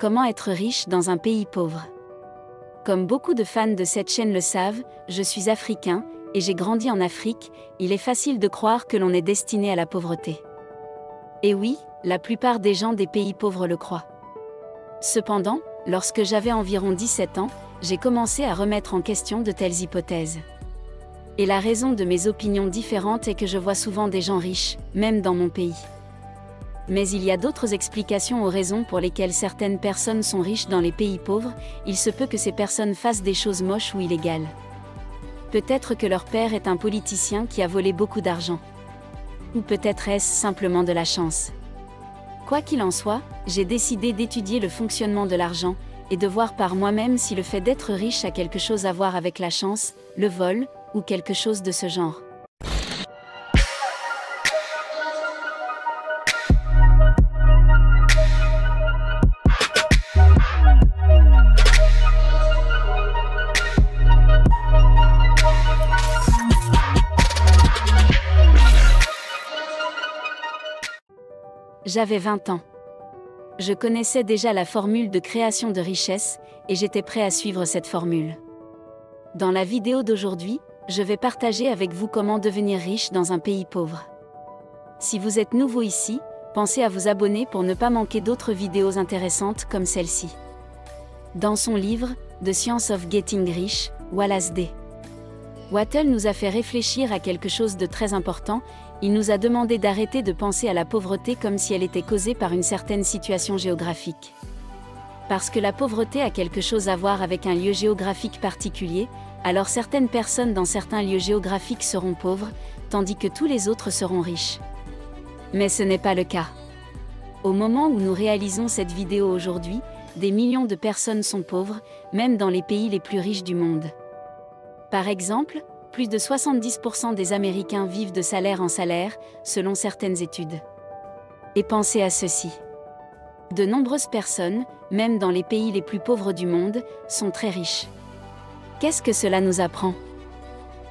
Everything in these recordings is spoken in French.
Comment être riche dans un pays pauvre? Comme beaucoup de fans de cette chaîne le savent, je suis africain, et j'ai grandi en Afrique. Il est facile de croire que l'on est destiné à la pauvreté. Et oui, la plupart des gens des pays pauvres le croient. Cependant, lorsque j'avais environ 17 ans, j'ai commencé à remettre en question de telles hypothèses. Et la raison de mes opinions différentes est que je vois souvent des gens riches, même dans mon pays. Mais il y a d'autres explications aux raisons pour lesquelles certaines personnes sont riches dans les pays pauvres. Il se peut que ces personnes fassent des choses moches ou illégales. Peut-être que leur père est un politicien qui a volé beaucoup d'argent. Ou peut-être est-ce simplement de la chance. Quoi qu'il en soit, j'ai décidé d'étudier le fonctionnement de l'argent, et de voir par moi-même si le fait d'être riche a quelque chose à voir avec la chance, le vol, ou quelque chose de ce genre. J'avais 20 ans. Je connaissais déjà la formule de création de richesse, et j'étais prêt à suivre cette formule. Dans la vidéo d'aujourd'hui, je vais partager avec vous comment devenir riche dans un pays pauvre. Si vous êtes nouveau ici, pensez à vous abonner pour ne pas manquer d'autres vidéos intéressantes comme celle-ci. Dans son livre, The Science of Getting Rich, Wallace D. Wattle nous a fait réfléchir à quelque chose de très important. Il nous a demandé d'arrêter de penser à la pauvreté comme si elle était causée par une certaine situation géographique. Parce que la pauvreté a quelque chose à voir avec un lieu géographique particulier, alors certaines personnes dans certains lieux géographiques seront pauvres, tandis que tous les autres seront riches. Mais ce n'est pas le cas. Au moment où nous réalisons cette vidéo aujourd'hui, des millions de personnes sont pauvres, même dans les pays les plus riches du monde. Par exemple, plus de 70% des Américains vivent de salaire en salaire, selon certaines études. Et pensez à ceci. De nombreuses personnes, même dans les pays les plus pauvres du monde, sont très riches. Qu'est-ce que cela nous apprend?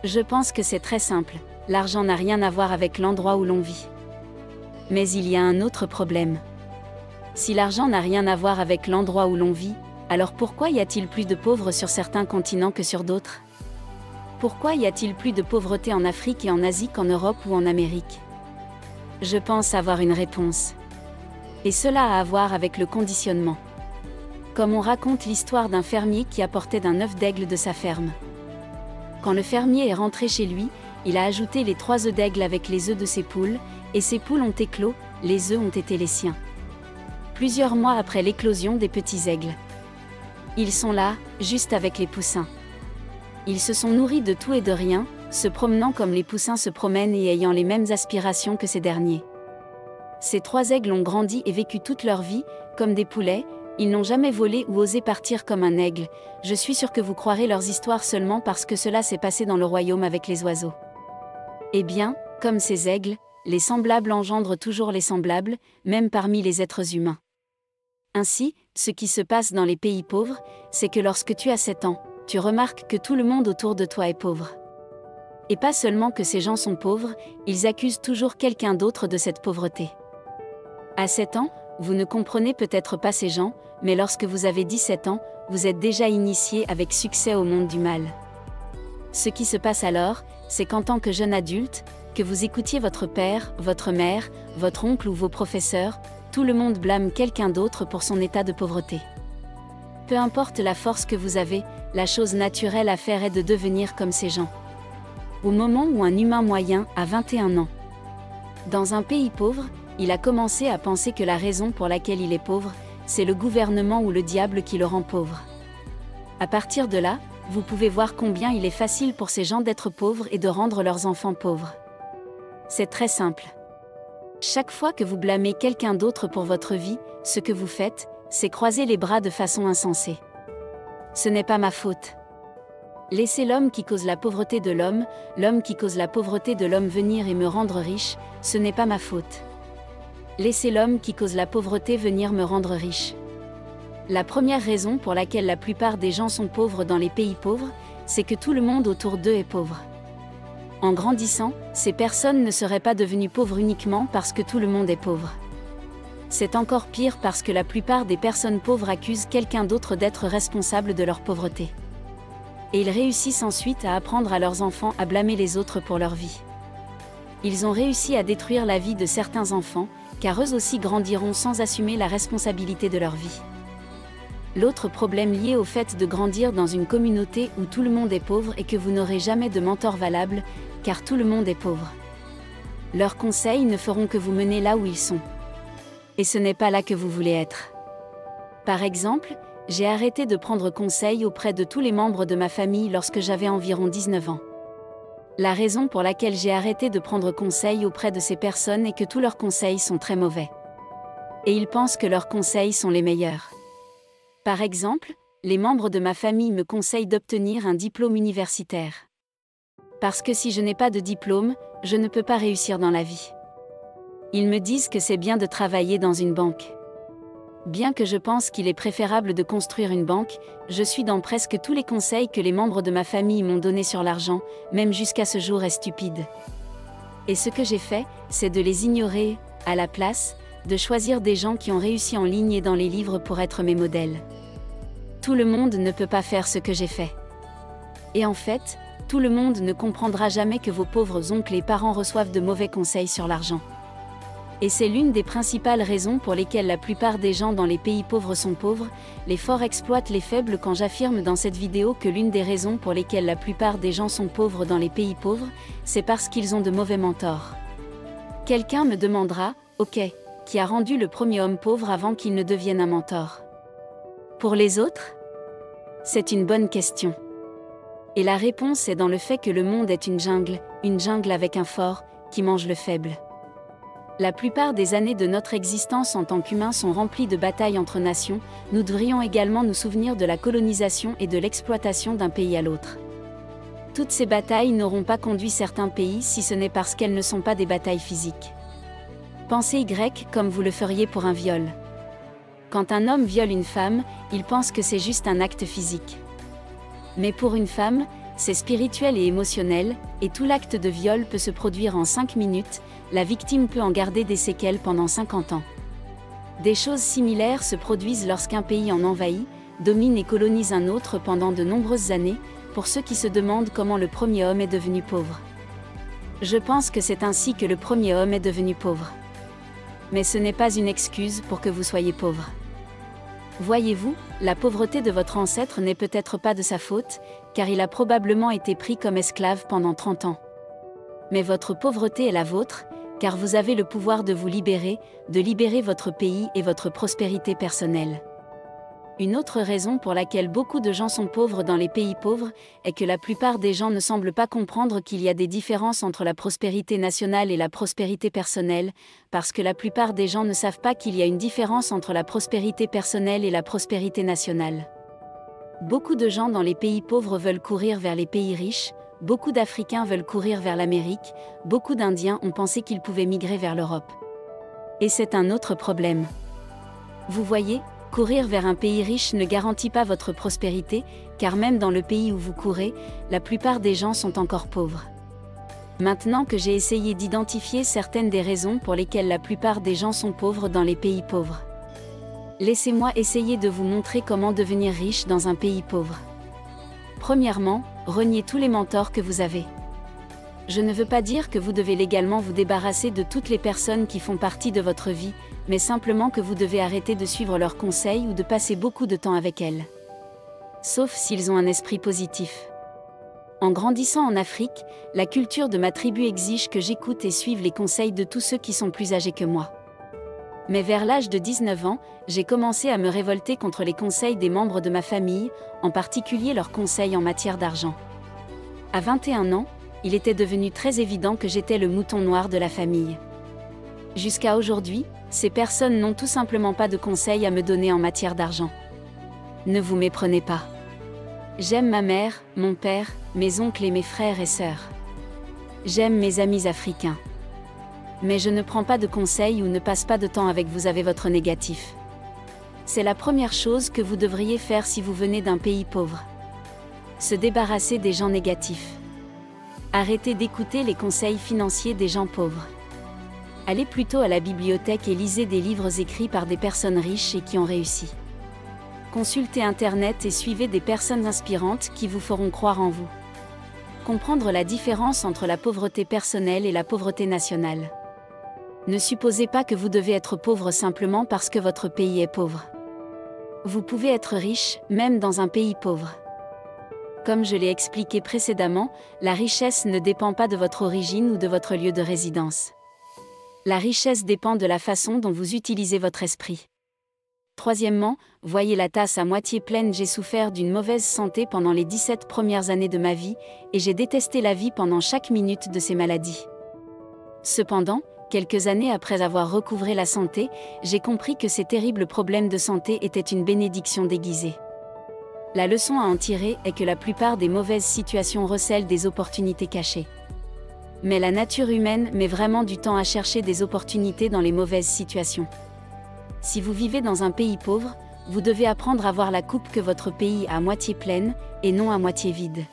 Je pense que c'est très simple, l'argent n'a rien à voir avec l'endroit où l'on vit. Mais il y a un autre problème. Si l'argent n'a rien à voir avec l'endroit où l'on vit, alors pourquoi y a-t-il plus de pauvres sur certains continents que sur d'autres? Pourquoi y a-t-il plus de pauvreté en Afrique et en Asie qu'en Europe ou en Amérique? Je pense avoir une réponse. Et cela a à voir avec le conditionnement. Comme on raconte l'histoire d'un fermier qui apportait d'un œuf d'aigle de sa ferme. Quand le fermier est rentré chez lui, il a ajouté les 3 œufs d'aigle avec les œufs de ses poules, et ses poules ont éclos, les œufs ont été les siens. Plusieurs mois après l'éclosion des petits aigles. Ils sont là, juste avec les poussins. Ils se sont nourris de tout et de rien, se promenant comme les poussins se promènent et ayant les mêmes aspirations que ces derniers. Ces 3 aigles ont grandi et vécu toute leur vie, comme des poulets, ils n'ont jamais volé ou osé partir comme un aigle. Je suis sûr que vous croirez leurs histoires seulement parce que cela s'est passé dans le royaume avec les oiseaux. Eh bien, comme ces aigles, les semblables engendrent toujours les semblables, même parmi les êtres humains. Ainsi, ce qui se passe dans les pays pauvres, c'est que lorsque tu as 7 ans, tu remarques que tout le monde autour de toi est pauvre. Et pas seulement que ces gens sont pauvres, ils accusent toujours quelqu'un d'autre de cette pauvreté. À 7 ans, vous ne comprenez peut-être pas ces gens, mais lorsque vous avez 17 ans, vous êtes déjà initié avec succès au monde du mal. Ce qui se passe alors, c'est qu'en tant que jeune adulte, que vous écoutiez votre père, votre mère, votre oncle ou vos professeurs, tout le monde blâme quelqu'un d'autre pour son état de pauvreté. Peu importe la force que vous avez, la chose naturelle à faire est de devenir comme ces gens. Au moment où un humain moyen a 21 ans. Dans un pays pauvre, il a commencé à penser que la raison pour laquelle il est pauvre, c'est le gouvernement ou le diable qui le rend pauvre. À partir de là, vous pouvez voir combien il est facile pour ces gens d'être pauvres et de rendre leurs enfants pauvres. C'est très simple. Chaque fois que vous blâmez quelqu'un d'autre pour votre vie, ce que vous faites, c'est croiser les bras de façon insensée. Ce n'est pas ma faute. Laissez l'homme qui cause la pauvreté de l'homme qui cause la pauvreté de l'homme venir et me rendre riche, ce n'est pas ma faute. Laissez l'homme qui cause la pauvreté venir me rendre riche. La première raison pour laquelle la plupart des gens sont pauvres dans les pays pauvres, c'est que tout le monde autour d'eux est pauvre. En grandissant, ces personnes ne seraient pas devenues pauvres uniquement parce que tout le monde est pauvre. C'est encore pire parce que la plupart des personnes pauvres accusent quelqu'un d'autre d'être responsable de leur pauvreté. Et ils réussissent ensuite à apprendre à leurs enfants à blâmer les autres pour leur vie. Ils ont réussi à détruire la vie de certains enfants, car eux aussi grandiront sans assumer la responsabilité de leur vie. L'autre problème lié au fait de grandir dans une communauté où tout le monde est pauvre est que vous n'aurez jamais de mentor valable, car tout le monde est pauvre. Leurs conseils ne feront que vous mener là où ils sont. Et ce n'est pas là que vous voulez être. Par exemple, j'ai arrêté de prendre conseil auprès de tous les membres de ma famille lorsque j'avais environ 19 ans. La raison pour laquelle j'ai arrêté de prendre conseil auprès de ces personnes est que tous leurs conseils sont très mauvais. Et ils pensent que leurs conseils sont les meilleurs. Par exemple, les membres de ma famille me conseillent d'obtenir un diplôme universitaire. Parce que si je n'ai pas de diplôme, je ne peux pas réussir dans la vie. Ils me disent que c'est bien de travailler dans une banque. Bien que je pense qu'il est préférable de construire une banque, je suis dans presque tous les conseils que les membres de ma famille m'ont donnés sur l'argent, même jusqu'à ce jour est stupide. Et ce que j'ai fait, c'est de les ignorer, à la place, de choisir des gens qui ont réussi en ligne et dans les livres pour être mes modèles. Tout le monde ne peut pas faire ce que j'ai fait. Et en fait, tout le monde ne comprendra jamais que vos pauvres oncles et parents reçoivent de mauvais conseils sur l'argent. Et c'est l'une des principales raisons pour lesquelles la plupart des gens dans les pays pauvres sont pauvres. Les forts exploitent les faibles quand j'affirme dans cette vidéo que l'une des raisons pour lesquelles la plupart des gens sont pauvres dans les pays pauvres, c'est parce qu'ils ont de mauvais mentors. Quelqu'un me demandera, ok, qui a rendu le premier homme pauvre avant qu'il ne devienne un mentor? Pour les autres? C'est une bonne question. Et la réponse est dans le fait que le monde est une jungle avec un fort, qui mange le faible. La plupart des années de notre existence en tant qu'humains sont remplies de batailles entre nations. Nous devrions également nous souvenir de la colonisation et de l'exploitation d'un pays à l'autre. Toutes ces batailles n'auront pas conduit certains pays si ce n'est parce qu'elles ne sont pas des batailles physiques. Pensez Y comme vous le feriez pour un viol. Quand un homme viole une femme, il pense que c'est juste un acte physique. Mais pour une femme, c'est spirituel et émotionnel, et tout l'acte de viol peut se produire en 5 minutes, la victime peut en garder des séquelles pendant 50 ans. Des choses similaires se produisent lorsqu'un pays en envahit, domine et colonise un autre pendant de nombreuses années, pour ceux qui se demandent comment le premier homme est devenu pauvre. Je pense que c'est ainsi que le premier homme est devenu pauvre. Mais ce n'est pas une excuse pour que vous soyez pauvre. Voyez-vous, la pauvreté de votre ancêtre n'est peut-être pas de sa faute, car il a probablement été pris comme esclave pendant 30 ans. Mais votre pauvreté est la vôtre, car vous avez le pouvoir de vous libérer, de libérer votre pays et votre prospérité personnelle. Une autre raison pour laquelle beaucoup de gens sont pauvres dans les pays pauvres est que la plupart des gens ne semblent pas comprendre qu'il y a des différences entre la prospérité nationale et la prospérité personnelle, parce que la plupart des gens ne savent pas qu'il y a une différence entre la prospérité personnelle et la prospérité nationale. Beaucoup de gens dans les pays pauvres veulent courir vers les pays riches, beaucoup d'Africains veulent courir vers l'Amérique, beaucoup d'Indiens ont pensé qu'ils pouvaient migrer vers l'Europe. Et c'est un autre problème. Vous voyez, courir vers un pays riche ne garantit pas votre prospérité, car même dans le pays où vous courez, la plupart des gens sont encore pauvres. Maintenant que j'ai essayé d'identifier certaines des raisons pour lesquelles la plupart des gens sont pauvres dans les pays pauvres, laissez-moi essayer de vous montrer comment devenir riche dans un pays pauvre. Premièrement, reniez tous les mentors que vous avez. Je ne veux pas dire que vous devez légalement vous débarrasser de toutes les personnes qui font partie de votre vie, mais simplement que vous devez arrêter de suivre leurs conseils ou de passer beaucoup de temps avec elles. Sauf s'ils ont un esprit positif. En grandissant en Afrique, la culture de ma tribu exige que j'écoute et suive les conseils de tous ceux qui sont plus âgés que moi. Mais vers l'âge de 19 ans, j'ai commencé à me révolter contre les conseils des membres de ma famille, en particulier leurs conseils en matière d'argent. À 21 ans, il était devenu très évident que j'étais le mouton noir de la famille. Jusqu'à aujourd'hui, ces personnes n'ont tout simplement pas de conseils à me donner en matière d'argent. Ne vous méprenez pas. J'aime ma mère, mon père, mes oncles et mes frères et sœurs. J'aime mes amis africains. Mais je ne prends pas de conseils ou ne passe pas de temps avec vous avec votre négatif. C'est la première chose que vous devriez faire si vous venez d'un pays pauvre. Se débarrasser des gens négatifs. Arrêtez d'écouter les conseils financiers des gens pauvres. Allez plutôt à la bibliothèque et lisez des livres écrits par des personnes riches et qui ont réussi. Consultez Internet et suivez des personnes inspirantes qui vous feront croire en vous. Comprendre la différence entre la pauvreté personnelle et la pauvreté nationale. Ne supposez pas que vous devez être pauvre simplement parce que votre pays est pauvre. Vous pouvez être riche, même dans un pays pauvre. Comme je l'ai expliqué précédemment, la richesse ne dépend pas de votre origine ou de votre lieu de résidence. La richesse dépend de la façon dont vous utilisez votre esprit. Troisièmement, voyez la tasse à moitié pleine. J'ai souffert d'une mauvaise santé pendant les 17 premières années de ma vie, et j'ai détesté la vie pendant chaque minute de ces maladies. Cependant, quelques années après avoir recouvré la santé, j'ai compris que ces terribles problèmes de santé étaient une bénédiction déguisée. La leçon à en tirer est que la plupart des mauvaises situations recèlent des opportunités cachées. Mais la nature humaine met vraiment du temps à chercher des opportunités dans les mauvaises situations. Si vous vivez dans un pays pauvre, vous devez apprendre à voir la coupe que votre pays a à moitié pleine, et non à moitié vide.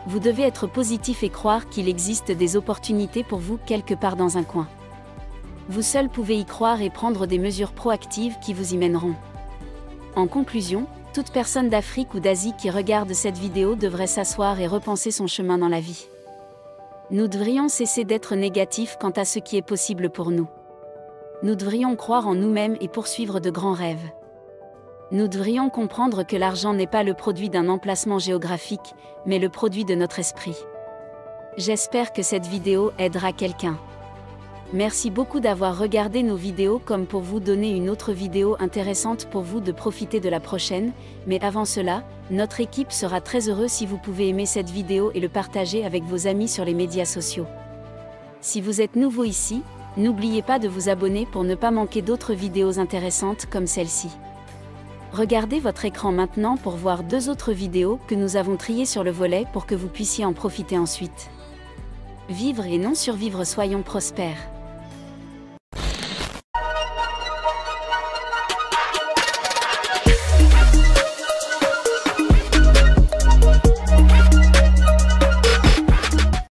Vous devez être positif et croire qu'il existe des opportunités pour vous quelque part dans un coin. Vous seul pouvez y croire et prendre des mesures proactives qui vous y mèneront. En conclusion, toute personne d'Afrique ou d'Asie qui regarde cette vidéo devrait s'asseoir et repenser son chemin dans la vie. Nous devrions cesser d'être négatifs quant à ce qui est possible pour nous. Nous devrions croire en nous-mêmes et poursuivre de grands rêves. Nous devrions comprendre que l'argent n'est pas le produit d'un emplacement géographique, mais le produit de notre esprit. J'espère que cette vidéo aidera quelqu'un. Merci beaucoup d'avoir regardé nos vidéos comme pour vous donner une autre vidéo intéressante pour vous de profiter de la prochaine, mais avant cela, notre équipe sera très heureuse si vous pouvez aimer cette vidéo et le partager avec vos amis sur les médias sociaux. Si vous êtes nouveau ici, n'oubliez pas de vous abonner pour ne pas manquer d'autres vidéos intéressantes comme celle-ci. Regardez votre écran maintenant pour voir 2 autres vidéos que nous avons triées sur le volet pour que vous puissiez en profiter ensuite. Vivre et non survivre, soyons prospères.